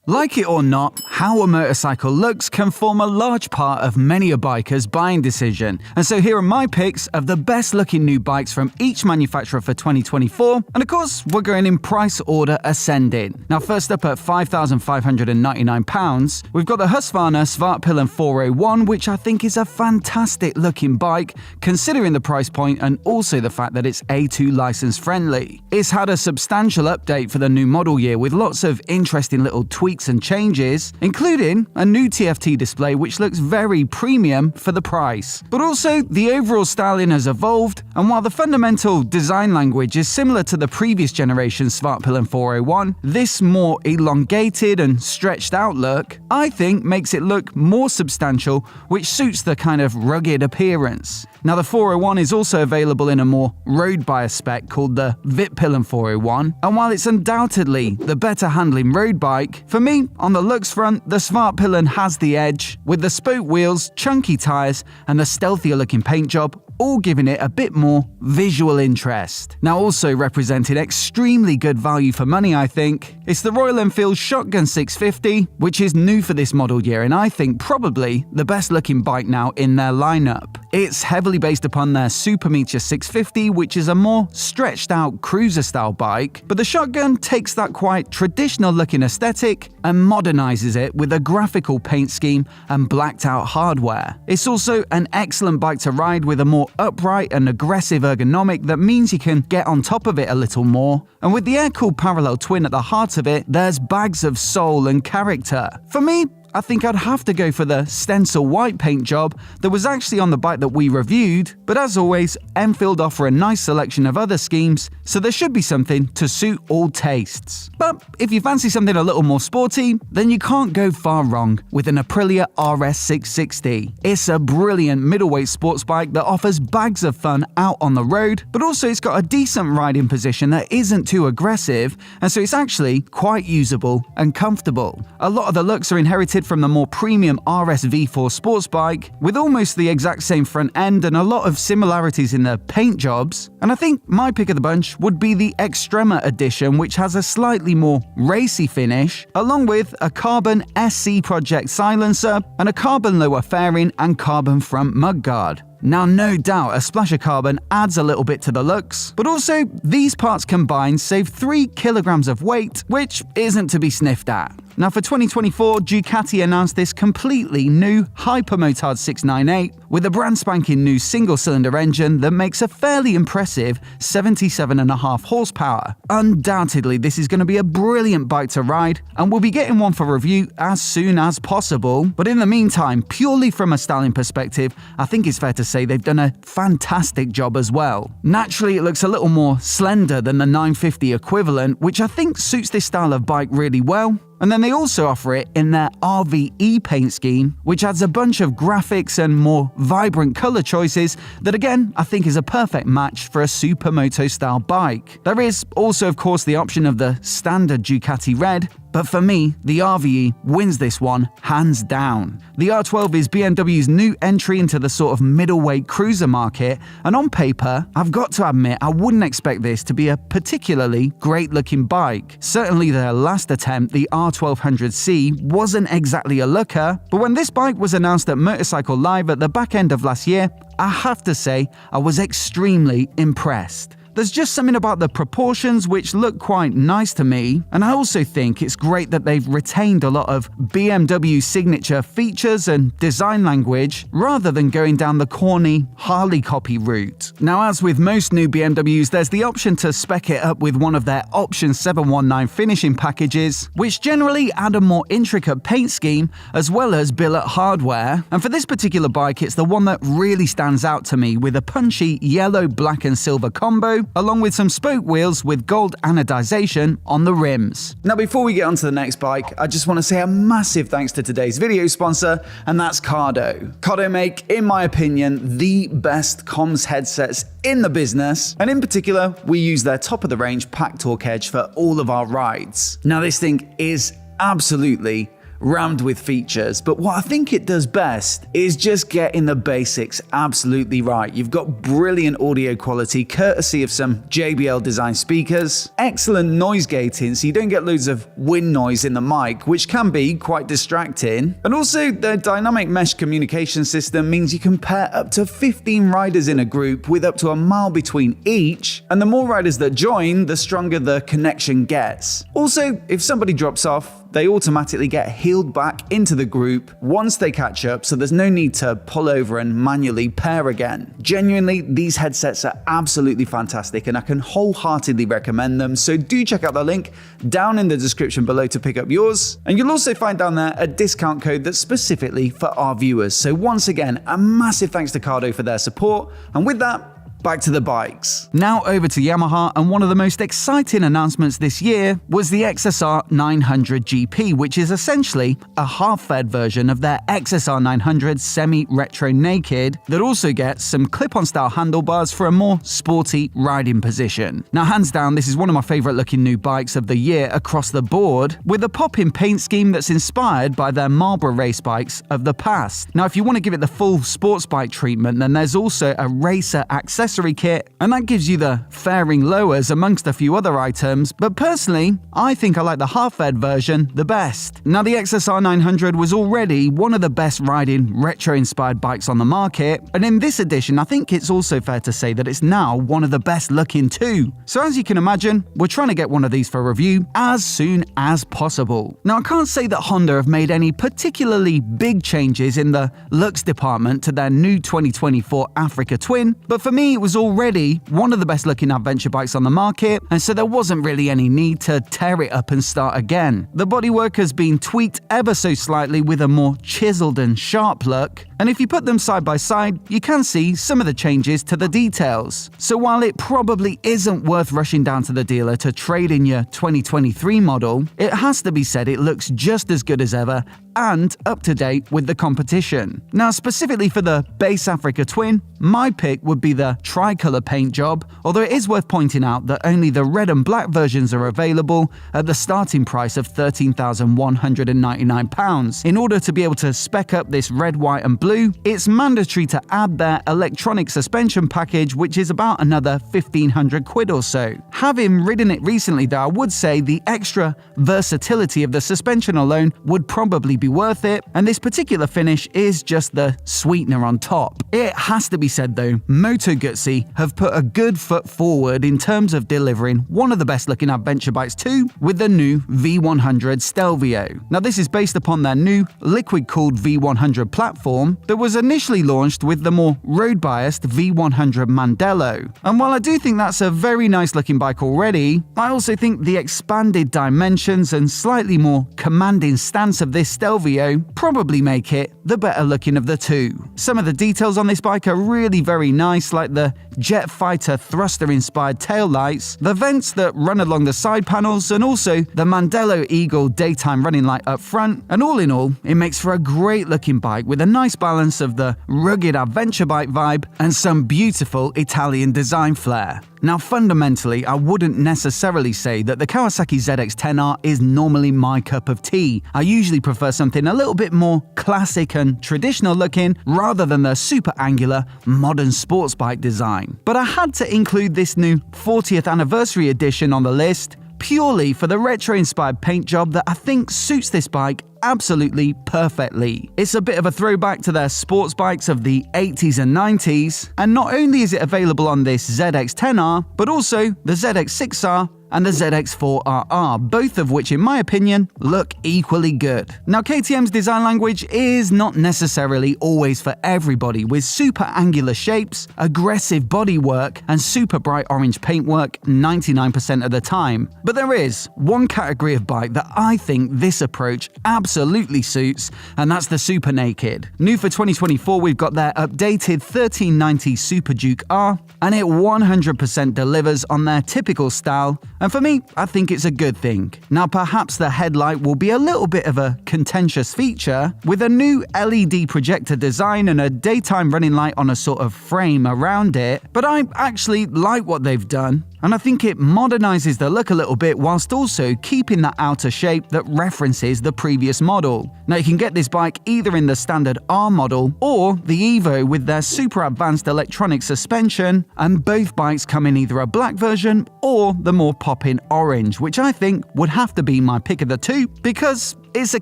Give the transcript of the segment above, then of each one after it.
Like it or not, how a motorcycle looks can form a large part of many a biker's buying decision. And so here are my picks of the best looking new bikes from each manufacturer for 2024. And of course, we're going in price order ascending. Now first up at £5,599, we've got the Husqvarna Svartpilen 401, which I think is a fantastic looking bike, considering the price point and also the fact that it's A2 license friendly. It's had a substantial update for the new model year with lots of interesting little tweaks and changes, including a new TFT display which looks very premium for the price. But also, the overall styling has evolved, and while the fundamental design language is similar to the previous generation Svartpilen 401, this more elongated and stretched out look, I think, makes it look more substantial, which suits the kind of rugged appearance. Now the 401 is also available in a more road bias spec called the Vitpilen 401, and while it's undoubtedly the better handling road bike, for me, on the looks front, the Svartpilen has the edge, with the spoke wheels, chunky tyres, and the stealthier looking paint job, all giving it a bit more visual interest. Now also representing extremely good value for money, I think, it's the Royal Enfield Shotgun 650, which is new for this model year and I think probably the best looking bike now in their lineup. It's heavily based upon their Supermeteor 650, which is a more stretched out cruiser style bike, but the Shotgun takes that quite traditional looking aesthetic and modernizes it with a graphical paint scheme and blacked out hardware. It's also an excellent bike to ride with a more upright and aggressive ergonomic that means you can get on top of it a little more. And with the air-cooled parallel twin at the heart of it, there's bags of soul and character. For me, I think I'd have to go for the stencil white paint job that was actually on the bike that we reviewed, but as always, Enfield offer a nice selection of other schemes, so there should be something to suit all tastes. But if you fancy something a little more sporty, then you can't go far wrong with an Aprilia RS 660. It's a brilliant middleweight sports bike that offers bags of fun out on the road, but also it's got a decent riding position that isn't too aggressive, and so it's actually quite usable and comfortable. A lot of the looks are inherited from the more premium RS V4 sports bike, with almost the exact same front end and a lot of similarities in the paint jobs. And I think my pick of the bunch would be the Extrema edition, which has a slightly more racy finish, along with a carbon SC Project silencer and a carbon lower fairing and carbon front mudguard. Now, no doubt, a splash of carbon adds a little bit to the looks, but also these parts combined save 3 kilograms of weight, which isn't to be sniffed at. Now for 2024, Ducati announced this completely new Hypermotard 698 with a brand spanking new single-cylinder engine that makes a fairly impressive 77.5 horsepower. Undoubtedly, this is going to be a brilliant bike to ride, and we'll be getting one for review as soon as possible. But in the meantime, purely from a styling perspective, I think it's fair to say they've done a fantastic job as well. Naturally, it looks a little more slender than the 950 equivalent, which I think suits this style of bike really well. And then they also offer it in their RVE paint scheme, which adds a bunch of graphics and more vibrant color choices that again, I think is a perfect match for a supermoto style bike. There is also of course the option of the standard Ducati red, but for me, the RVE wins this one hands down. The R12 is BMW's new entry into the sort of middleweight cruiser market, and on paper, I've got to admit I wouldn't expect this to be a particularly great looking bike. Certainly their last attempt, the R1200C, wasn't exactly a looker, but when this bike was announced at Motorcycle Live at the back end of last year, I have to say I was extremely impressed. There's just something about the proportions which look quite nice to me, and I also think it's great that they've retained a lot of BMW signature features and design language rather than going down the corny Harley copy route. Now, as with most new BMWs, there's the option to spec it up with one of their Option 719 finishing packages, which generally add a more intricate paint scheme as well as billet hardware, and for this particular bike it's the one that really stands out to me with a punchy yellow, black and silver combo, along with some spoke wheels with gold anodization on the rims. Now before we get on to the next bike, I just want to say a massive thanks to today's video sponsor, and that's Cardo. Cardo make, in my opinion, the best comms headsets in the business, and in particular, we use their top of the range Pack Talk Edge for all of our rides. Now this thing is absolutely rammed with features, but what I think it does best is just getting the basics absolutely right. You've got brilliant audio quality courtesy of some JBL design speakers, excellent noise gating so you don't get loads of wind noise in the mic, which can be quite distracting, and also the dynamic mesh communication system means you can pair up to 15 riders in a group with up to a mile between each, and the more riders that join, the stronger the connection gets. Also, if somebody drops off, they automatically get healed back into the group once they catch up, so there's no need to pull over and manually pair again. Genuinely, these headsets are absolutely fantastic and I can wholeheartedly recommend them, so do check out the link down in the description below to pick up yours. And you'll also find down there a discount code that's specifically for our viewers. So once again, a massive thanks to Cardo for their support, and with that, back to the bikes. Now over to Yamaha, and one of the most exciting announcements this year was the XSR 900 GP, which is essentially a half-fed version of their XSR 900 semi-retro naked that also gets some clip-on style handlebars for a more sporty riding position. Now hands down, this is one of my favorite looking new bikes of the year across the board, with a pop-in paint scheme that's inspired by their Marlboro race bikes of the past. Now if you want to give it the full sports bike treatment, then there's also a racer accessory kit, and that gives you the fairing lowers amongst a few other items, but personally, I think I like the half-fed version the best. Now the XSR 900 was already one of the best riding retro-inspired bikes on the market, and in this edition I think it's also fair to say that it's now one of the best looking too. So as you can imagine, we're trying to get one of these for review as soon as possible. Now I can't say that Honda have made any particularly big changes in the looks department to their new 2024 Africa Twin, but for me it was already one of the best looking adventure bikes on the market, and so there wasn't really any need to tear it up and start again. The bodywork has been tweaked ever so slightly with a more chiseled and sharp look, and if you put them side by side, you can see some of the changes to the details. So while it probably isn't worth rushing down to the dealer to trade in your 2023 model, it has to be said it looks just as good as ever and up to date with the competition. Now specifically for the base Africa Twin, my pick would be the tricolor paint job, although it is worth pointing out that only the red and black versions are available at the starting price of £13,199. In order to be able to spec up this red, white and blue, it's mandatory to add their electronic suspension package, which is about another 1,500 quid or so. Having ridden it recently though, I would say the extra versatility of the suspension alone would probably be worth it, and this particular finish is just the sweetener on top. It has to be said though, Moto Guzzi have put a good foot forward in terms of delivering one of the best looking adventure bikes too, with the new V100 Stelvio. Now this is based upon their new liquid-cooled V100 platform that was initially launched with the more road-biased V100 Mandello. And while I do think that's a very nice looking bike already, I also think the expanded dimensions and slightly more commanding stance of this Stelvio probably make it the better looking of the two. Some of the details on this bike are really very nice, like the jet fighter thruster inspired taillights, the vents that run along the side panels, and also the Mandello Eagle daytime running light up front. And all in all, it makes for a great looking bike with a nice balance of the rugged adventure bike vibe and some beautiful Italian design flair. Now fundamentally, I wouldn't necessarily say that the Kawasaki ZX-10R is normally my cup of tea. I usually prefer something a little bit more classic and traditional looking rather than the super angular modern sports bike design. But I had to include this new 40th anniversary edition on the list purely for the retro-inspired paint job that I think suits this bike absolutely perfectly. It's a bit of a throwback to their sports bikes of the 80s and 90s, and not only is it available on this ZX-10R, but also the ZX-6R and the ZX-4RR, both of which, in my opinion, look equally good. Now, KTM's design language is not necessarily always for everybody, with super angular shapes, aggressive bodywork, and super bright orange paintwork 99% of the time. But there is one category of bike that I think this approach absolutely suits, and that's the Super Naked. New for 2024, we've got their updated 1390 Super Duke R, and it 100% delivers on their typical style. And for me, I think it's a good thing. Now, perhaps the headlight will be a little bit of a contentious feature, with a new LED projector design and a daytime running light on a sort of frame around it, but I actually like what they've done. And I think it modernizes the look a little bit whilst also keeping that outer shape that references the previous model. Now you can get this bike either in the standard R model or the Evo with their super advanced electronic suspension, and both bikes come in either a black version or the more pop-in orange, which I think would have to be my pick of the two because it's a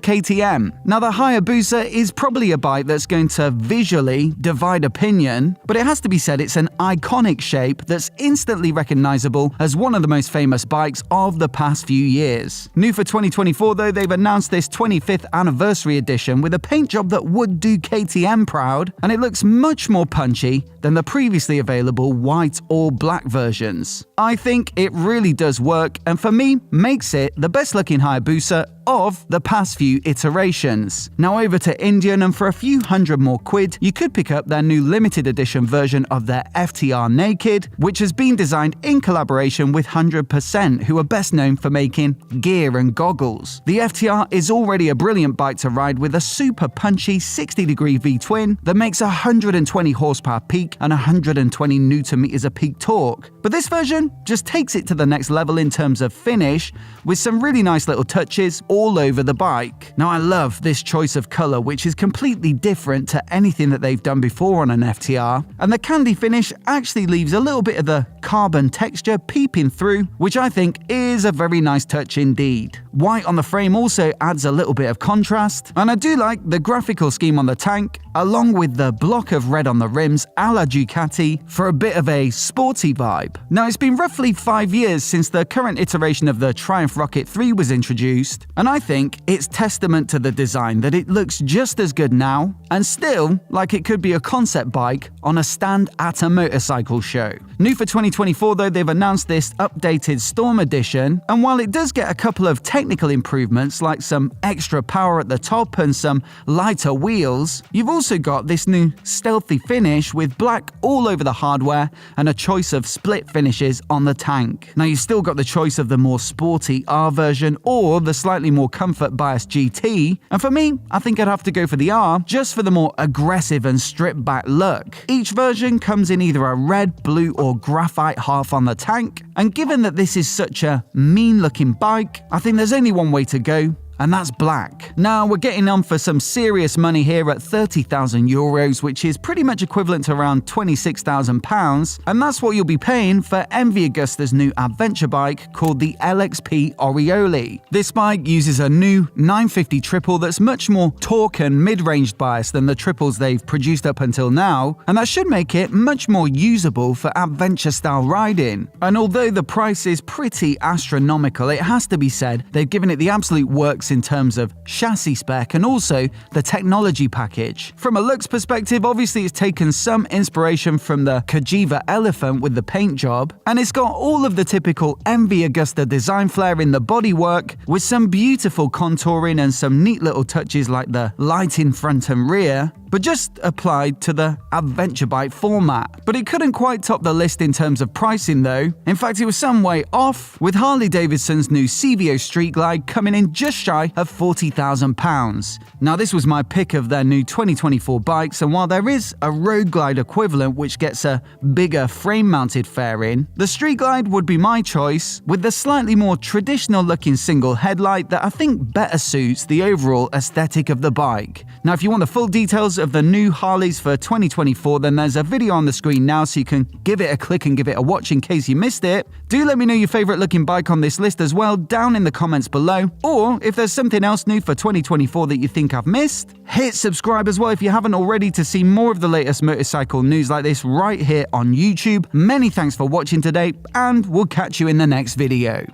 KTM. Now the Hayabusa is probably a bike that's going to visually divide opinion, but it has to be said it's an iconic shape that's instantly recognizable as one of the most famous bikes of the past few years. New for 2024 though, they've announced this 25th anniversary edition with a paint job that would do KTM proud, and it looks much more punchy than the previously available white or black versions. I think it really does work, and for me makes it the best looking Hayabusa of the past few iterations. Now over to Indian, and for a few hundred more quid, you could pick up their new limited edition version of their FTR Naked, which has been designed in collaboration with 100%, who are best known for making gear and goggles. The FTR is already a brilliant bike to ride with a super punchy 60-degree V-twin that makes 120 horsepower peak and 120 Nm of peak torque. But this version just takes it to the next level in terms of finish, with some really nice little touches all over the bike. Now I love this choice of color, which is completely different to anything that they've done before on an FTR, and the candy finish actually leaves a little bit of the carbon texture peeping through, which I think is a very nice touch indeed. White on the frame also adds a little bit of contrast, and I do like the graphical scheme on the tank, along with the block of red on the rims a la Ducati for a bit of a sporty vibe. Now it's been roughly 5 years since the current iteration of the Triumph Rocket 3 was introduced, and I think it's testament to the design that it looks just as good now, and still like it could be a concept bike on a stand at a motorcycle show. New for 2024 though, they've announced this updated Storm Edition, and while it does get a couple of technical improvements like some extra power at the top and some lighter wheels, you've also got this new stealthy finish with black all over the hardware and a choice of split finishes on the tank. Now you've still got the choice of the more sporty R version or the slightly more comfort biased GT, and for me, I think I'd have to go for the R just for the more aggressive and stripped back look. Each version comes in either a red, blue or graphite half on the tank, and given that this is such a mean looking bike, I think there's only one way to go, and that's black. Now we're getting on for some serious money here at 30,000 euros, which is pretty much equivalent to around 26,000 pounds, and that's what you'll be paying for MV Agusta's new adventure bike called the LXP Oriole. This bike uses a new 950 triple that's much more torque and mid-range bias than the triples they've produced up until now, and that should make it much more usable for adventure-style riding. And although the price is pretty astronomical, it has to be said they've given it the absolute works in terms of chassis spec and also the technology package. From a looks perspective, obviously it's taken some inspiration from the Cagiva Elephant with the paint job, and it's got all of the typical MV Agusta design flair in the bodywork, with some beautiful contouring and some neat little touches like the light in front and rear, but just applied to the adventure bike format. But it couldn't quite top the list in terms of pricing though. In fact, it was some way off, with Harley-Davidson's new CVO Street Glide coming in just shy of £40,000. Now this was my pick of their new 2024 bikes, and while there is a Road Glide equivalent which gets a bigger frame-mounted fairing, the Street Glide would be my choice, with the slightly more traditional looking single headlight that I think better suits the overall aesthetic of the bike. Now if you want the full details of the new Harleys for 2024, then there's a video on the screen now so you can give it a click and give it a watch in case you missed it. Do let me know your favourite looking bike on this list as well down in the comments below, or if there's something else new for 2024 that you think I've missed, hit subscribe as well if you haven't already to see more of the latest motorcycle news like this right here on YouTube. Many thanks for watching today, and we'll catch you in the next video.